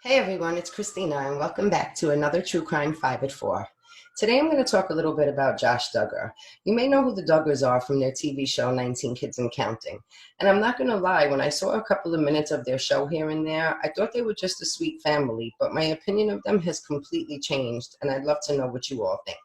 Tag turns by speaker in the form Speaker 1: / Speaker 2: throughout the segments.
Speaker 1: Hey everyone, it's Christina and welcome back to another True Crime 5 at 4. Today I'm going to talk a little bit about Josh Duggar. You may know who the Duggars are from their TV show 19 Kids and Counting. And I'm not going to lie, when I saw a couple of minutes of their show here and there, I thought they were just a sweet family, but my opinion of them has completely changed and I'd love to know what you all think.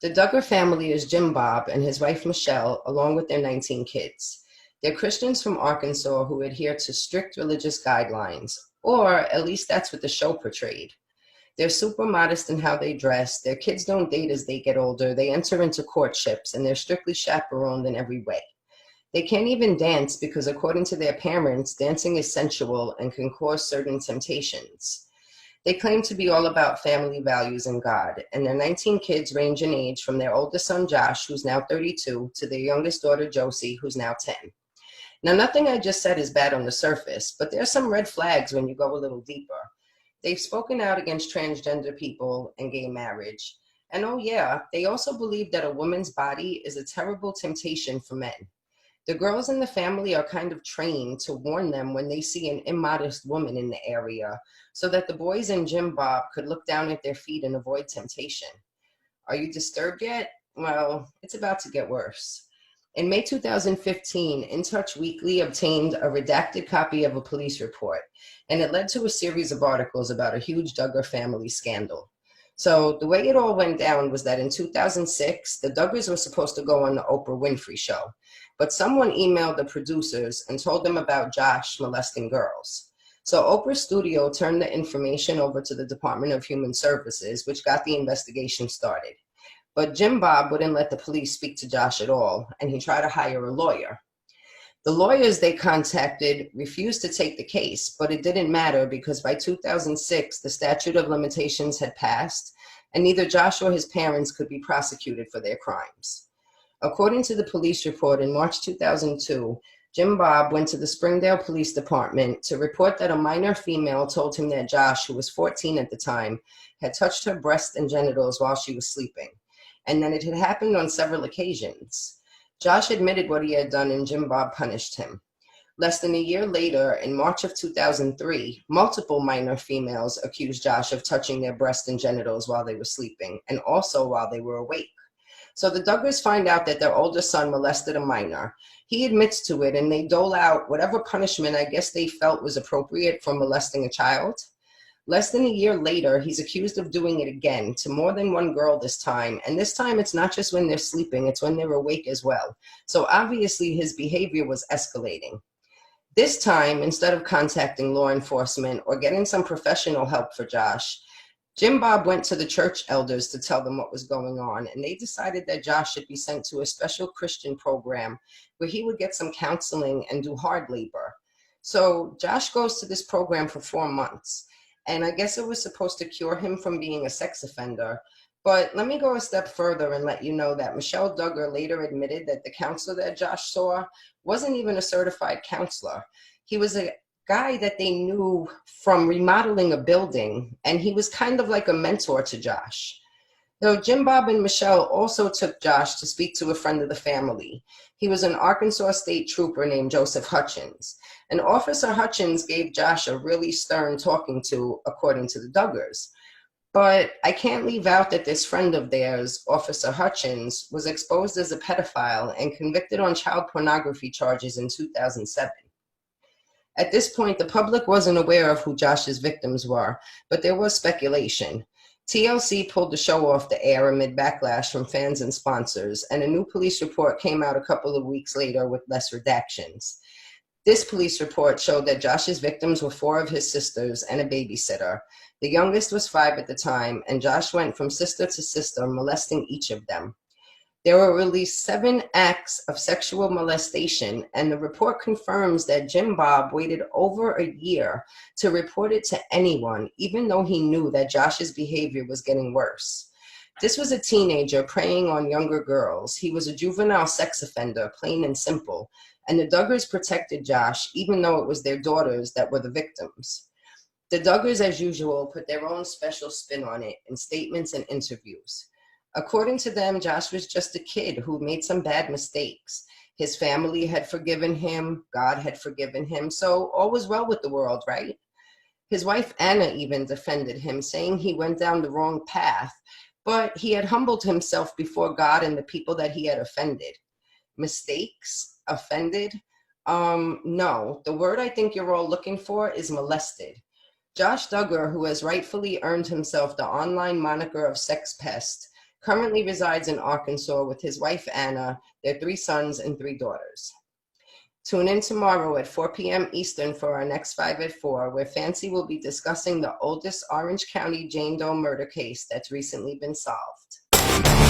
Speaker 1: The Duggar family is Jim Bob and his wife Michelle, along with their 19 kids. They're Christians from Arkansas who adhere to strict religious guidelines, or at least that's what the show portrayed. They're super modest in how they dress, their kids don't date as they get older, they enter into courtships, and they're strictly chaperoned in every way. They can't even dance because, according to their parents, dancing is sensual and can cause certain temptations. They claim to be all about family values and God, and their 19 kids range in age from their oldest son Josh, who's now 32, to their youngest daughter Josie, who's now 10. Now, nothing I just said is bad on the surface, but there's some red flags when you go a little deeper. They've spoken out against transgender people and gay marriage. And oh yeah, they also believe that a woman's body is a terrible temptation for men. The girls in the family are kind of trained to warn them when they see an immodest woman in the area so that the boys and Jim Bob could look down at their feet and avoid temptation. Are you disturbed yet? Well, it's about to get worse. In May 2015, In Touch Weekly obtained a redacted copy of a police report, and it led to a series of articles about a huge Duggar family scandal. So the way it all went down was that in 2006, the Duggars were supposed to go on the Oprah Winfrey Show, but someone emailed the producers and told them about Josh molesting girls. So Oprah's studio turned the information over to the Department of Human Services, which got the investigation started. But Jim Bob wouldn't let the police speak to Josh at all, and he tried to hire a lawyer. The lawyers they contacted refused to take the case, but it didn't matter because by 2006, the statute of limitations had passed, and neither Josh or his parents could be prosecuted for their crimes. According to the police report in March 2002, Jim Bob went to the Springdale Police Department to report that a minor female told him that Josh, who was 14 at the time, had touched her breast and genitals while she was sleeping, and that it had happened on several occasions. Josh admitted what he had done and Jim Bob punished him. Less than a year later, in March of 2003, multiple minor females accused Josh of touching their breast and genitals while they were sleeping, and also while they were awake. So the Duggars find out that their older son molested a minor. He admits to it, and they dole out whatever punishment I guess they felt was appropriate for molesting a child. Less than a year later, he's accused of doing it again to more than one girl this time. And this time it's not just when they're sleeping, it's when they're awake as well. So obviously his behavior was escalating. This time, instead of contacting law enforcement or getting some professional help for Josh, Jim Bob went to the church elders to tell them what was going on, and they decided that Josh should be sent to a special Christian program where he would get some counseling and do hard labor. So Josh goes to this program for 4 months. And I guess it was supposed to cure him from being a sex offender, But let me go a step further and let you know that Michelle Duggar later admitted that the counselor that Josh saw wasn't even a certified counselor. He was a guy that they knew from remodeling a building, and he was kind of like a mentor to Josh. Though Jim Bob and Michelle also took Josh to speak to a friend of the family. He was an Arkansas state trooper named Joseph Hutchins. And Officer Hutchins gave Josh a really stern talking to, according to the Duggars. But I can't leave out that this friend of theirs, Officer Hutchins, was exposed as a pedophile and convicted on child pornography charges in 2007. At this point, the public wasn't aware of who Josh's victims were, but there was speculation. TLC pulled the show off the air amid backlash from fans and sponsors, and a new police report came out a couple of weeks later with less redactions. This police report showed that Josh's victims were 4 of his sisters and a babysitter. The youngest was 5 at the time, and Josh went from sister to sister, molesting each of them. There were at least 7 acts of sexual molestation, and the report confirms that Jim Bob waited over a year to report it to anyone, even though he knew that Josh's behavior was getting worse. This was a teenager preying on younger girls. He was a juvenile sex offender, plain and simple, and the Duggars protected Josh, even though it was their daughters that were the victims. The Duggars, as usual, put their own special spin on it in statements and interviews. According to them, Josh was just a kid who made some bad mistakes. His family had forgiven him, God had forgiven him, so all was well with the world, right? His wife Anna even defended him, saying he went down the wrong path, but he had humbled himself before God and the people that he had offended. Mistakes? Offended? No. The word I think you're all looking for is molested. Josh Duggar, who has rightfully earned himself the online moniker of sex pest, currently resides in Arkansas with his wife Anna, their 3 sons and 3 daughters. Tune in tomorrow at 4 p.m. Eastern for our next 5 at 4, where Fancy will be discussing the oldest Orange County Jane Doe murder case that's recently been solved.